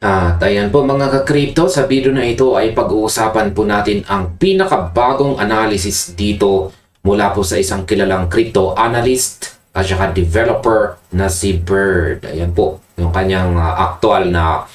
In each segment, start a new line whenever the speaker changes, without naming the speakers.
Ayan po mga ka-crypto, sa video na ito ay pag-uusapan po natin ang pinakabagong analysis dito mula po sa isang kilalang crypto analyst at saka developer na si Bird. Ayan po, yung kanyang aktual na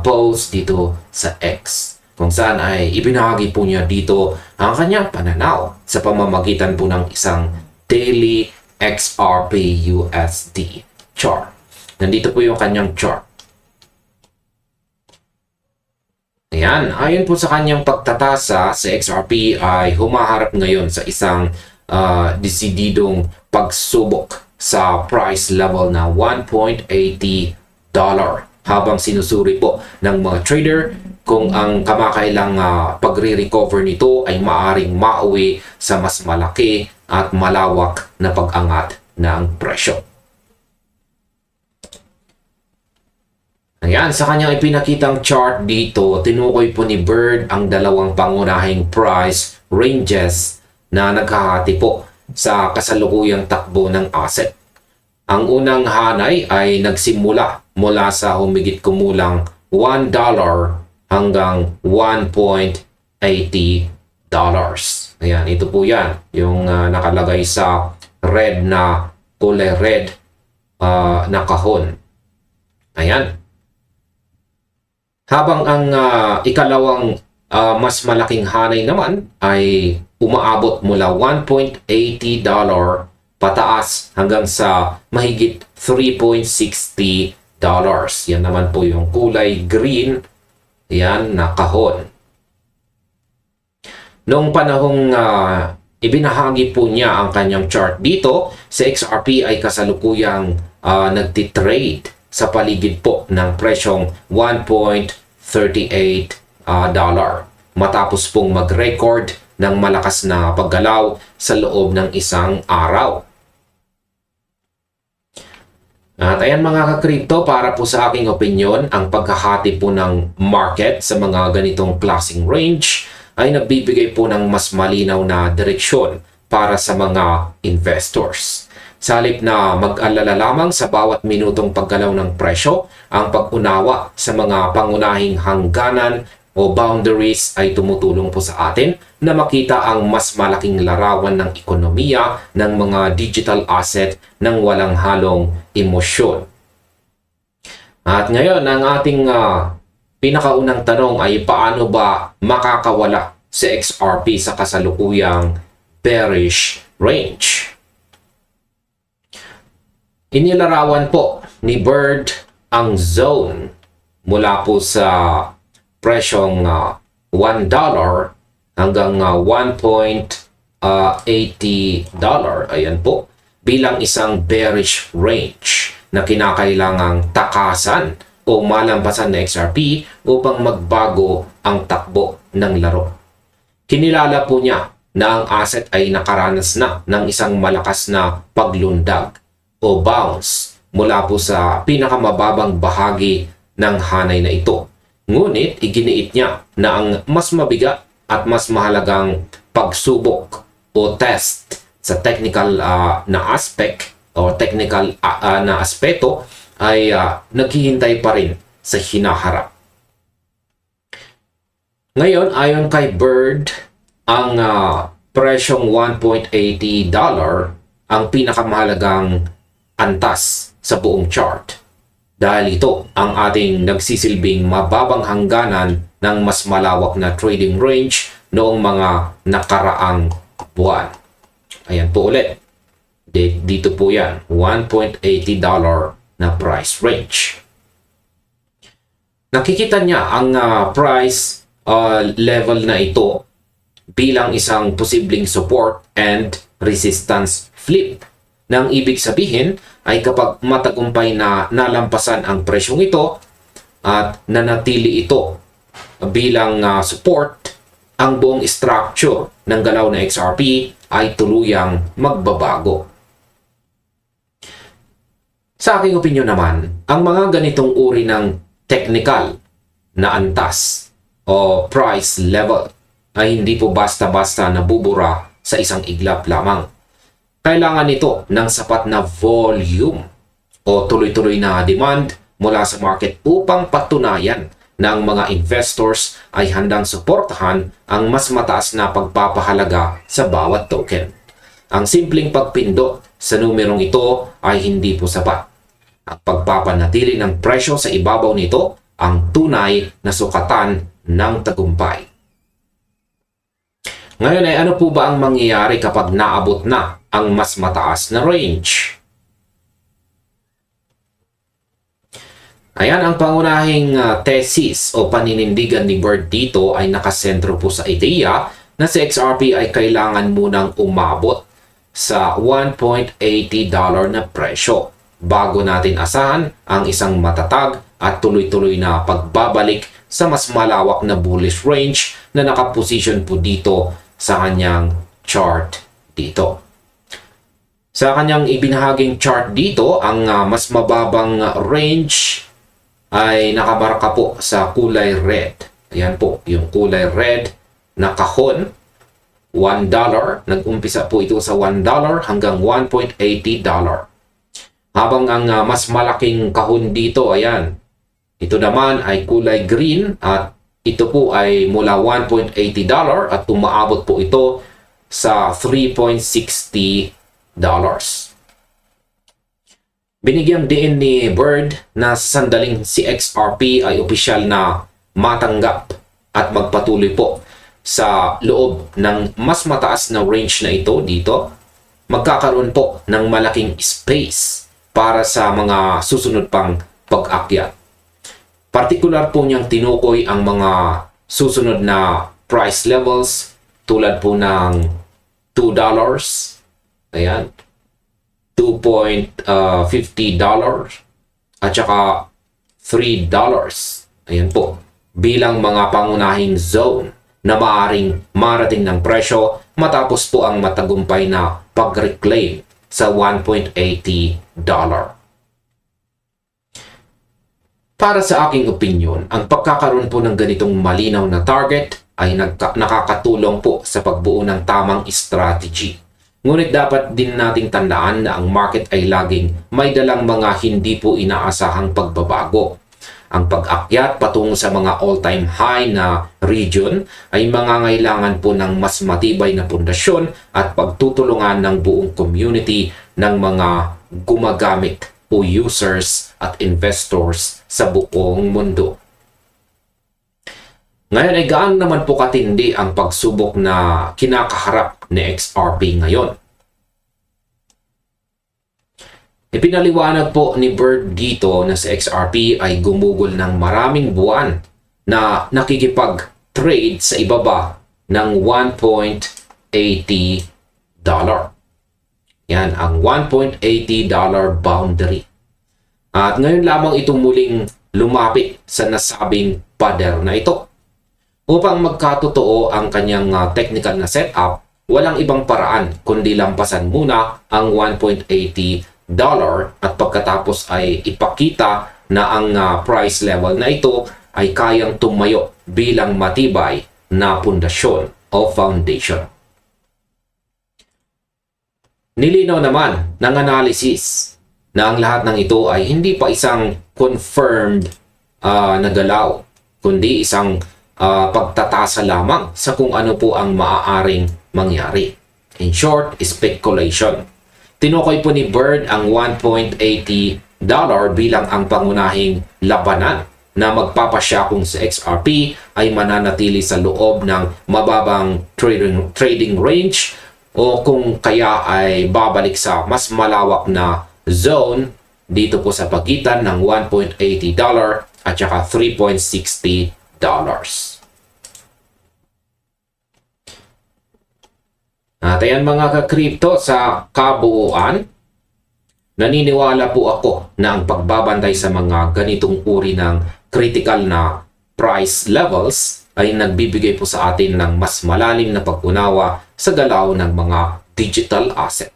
post dito sa X. Kung saan ay ibinahagi po niya dito ang kanyang pananaw sa pamamagitan po ng isang daily XRP USD chart. Nandito po yung kanyang chart. Ayan, ayon po sa kanyang pagtatasa sa XRP ay humaharap ngayon sa isang desididong pagsubok sa price level na $1.80 habang sinusuri po ng mga trader kung ang kamakailang pagre-recover nito ay maaring mauwi sa mas malaki at malawak na pag-angat ng presyo. Ayan, sa kanyang ipinakitang chart dito, tinukoy po ni Bird ang dalawang pangunahing price ranges na naghahati po sa kasalukuyang takbo ng asset. Ang unang hanay ay nagsimula mula sa humigit kumulang $1 hanggang $1.80. Ayan, ito po yan, yung nakalagay sa red na kulay red na kahon. Ayan. Habang ang ikalawang mas malaking hanay naman ay umaabot mula $1.80 pataas hanggang sa mahigit $3.60. Yan naman po yung kulay green, yan na kahon. Noong panahong ibinahagi po niya ang kanyang chart dito, sa XRP ay kasalukuyang nagtitrade sa paligid po ng presyong $1.38 matapos pong mag-record ng malakas na paggalaw sa loob ng isang araw. At ayan mga ka-crypto, para po sa aking opinion, ang pagkahati po ng market sa mga ganitong klaseng range ay nagbibigay po ng mas malinaw na direksyon para sa mga investors. Sa halip na mag-alala lamang sa bawat minutong paggalaw ng presyo, ang pag-unawa sa mga pangunahing hangganan o boundaries ay tumutulong po sa atin na makita ang mas malaking larawan ng ekonomiya ng mga digital asset ng walang halong emosyon. At ngayon, ang ating pinakaunang tanong ay paano ba makakawala sa XRP sa kasalukuyang bearish range? Inilarawan po ni Bird ang zone mula po sa presyong $1 hanggang $1.80. Ayan po, bilang isang bearish range na kinakailangang takasan o malampasan na XRP upang magbago ang takbo ng laro. Kinilala po niya na ang asset ay nakaranas na ng isang malakas na paglundag o bounce mula po sa pinakamababang bahagi ng hanay na ito. Ngunit iginiit niya na ang mas mabigat at mas mahalagang pagsubok o test sa technical na aspect o technical na aspeto ay naghihintay pa rin sa hinaharap. Ngayon, ayon kay Bird, ang presyong $1.80 ang pinakamahalagang antas sa buong chart. Dahil ito ang ating nagsisilbing mababang hangganan ng mas malawak na trading range noong mga nakaraang buwan. Ayan po ulit. Dito po yan, $1.80 na price range. Nakikita niya ang price level na ito bilang isang posibleng support and resistance flip. Nang ibig sabihin ay kapag matagumpay na nalampasan ang presyong ito at nanatili ito bilang support, ang buong structure ng galaw na XRP ay tuluyang magbabago. Sa aking opinyon naman, ang mga ganitong uri ng technical na antas o price level ay hindi po basta-basta nabubura sa isang iglap lamang. Kailangan nito ng sapat na volume o tuloy-tuloy na demand mula sa market upang patunayan na ang mga investors ay handang suportahan ang mas mataas na pagpapahalaga sa bawat token. Ang simpleng pagpindot sa numerong ito ay hindi po sapat. Ang pagpapanatili ng presyo sa ibabaw nito ang tunay na sukatan ng tagumpay. Ngayon ay ano po ba ang mangyayari kapag naabot na ang mas mataas na range? Ayan, ang pangunahing thesis o paninindigan ni Bird dito ay nakasentro po sa ideya na si XRP ay kailangan munang umabot sa $1.80 na presyo bago natin asahan ang isang matatag at tuloy-tuloy na pagbabalik sa mas malawak na bullish range na nakaposisyon po dito sa kanyang chart dito. Sa kanyang ibinahaging chart dito, ang mas mababang range ay nakamarka po sa kulay red. Ayan po, yung kulay red na kahon, $1. Nag-umpisa po ito sa $1 hanggang $1.80. Habang ang mas malaking kahon dito, ayan, ito naman ay kulay green at ito po ay mula $1.80 at umaabot po ito sa $3.60. Binigyang diin ni Bird na sa sandaling si XRP ay opisyal na matanggap at magpatuloy po sa loob ng mas mataas na range na ito dito, magkakaroon po ng malaking space para sa mga susunod pang pag-akyat. Partikular po niyang tinukoy ang mga susunod na price levels tulad po ng $2, ayan, $2.50 at saka $3. Ayan po, bilang mga pangunahing zone na maaring marating ng presyo matapos po ang matagumpay na pag-reclaim sa $1.80. Para sa aking opinyon, ang pagkakaroon po ng ganitong malinaw na target ay nakakatulong po sa pagbuo ng tamang strategy. Ngunit dapat din nating tandaan na ang market ay laging may dalang mga hindi po inaasahang pagbabago. Ang pag-akyat patungo sa mga all-time high na region ay mangangailangan po ng mas matibay na pundasyon at pagtutulungan ng buong community ng mga gumagamit o users at investors sa buong mundo. Ngayon ay gaano naman po katindi ang pagsubok na kinakaharap ni XRP ngayon? Ipinaliwanag po ni Bird dito na si XRP ay gumugol ng maraming buwan na nakikipag-trade sa ibaba ng $1.80. Yan ang $1.80 boundary. At ngayon lamang ito muling lumapit sa nasabing pader na ito. Upang magkatotoo ang kanyang technical na setup, walang ibang paraan kundi lampasan muna ang $1.80 at pagkatapos ay ipakita na ang price level na ito ay kayang tumayo bilang matibay na pundasyon o foundation. Nilinaw naman ng analysis na ang lahat ng ito ay hindi pa isang confirmed na galaw, kundi isang pagtatasa lamang sa kung ano po ang maaaring mangyari. In short, speculation. Tinukoy po ni Bird ang $1.80 bilang ang pangunahing labanan na magpapasya kung si XRP ay mananatili sa loob ng mababang trading range o kung kaya ay babalik sa mas malawak na zone dito po sa pagitan ng $1.80 at saka $3.60. At ayan mga ka-crypto, sa kabuuan, naniniwala po ako na ang pagbabantay sa mga ganitong uri ng critical na price levels ay nagbibigay po sa atin ng mas malalim na pag-unawa sa galaw ng mga digital asset.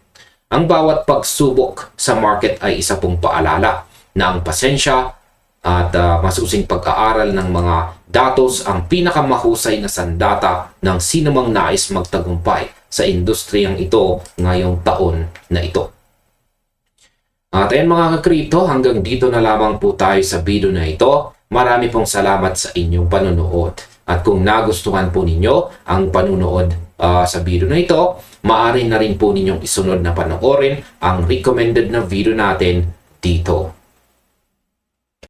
Ang bawat pagsubok sa market ay isa pong paalala na ang pasensya at masusing pag-aaral ng mga datos ang pinakamahusay na sandata ng sinumang nais magtagumpay sa industriyang ito ngayong taon na ito. At ayan mga ka-crypto, hanggang dito na lamang po tayo sa video na ito. Marami pong salamat sa inyong panunood. At kung nagustuhan po ninyo ang panunood sa video na ito, maaari na rin po ninyong isunod na panoorin ang recommended na video natin dito.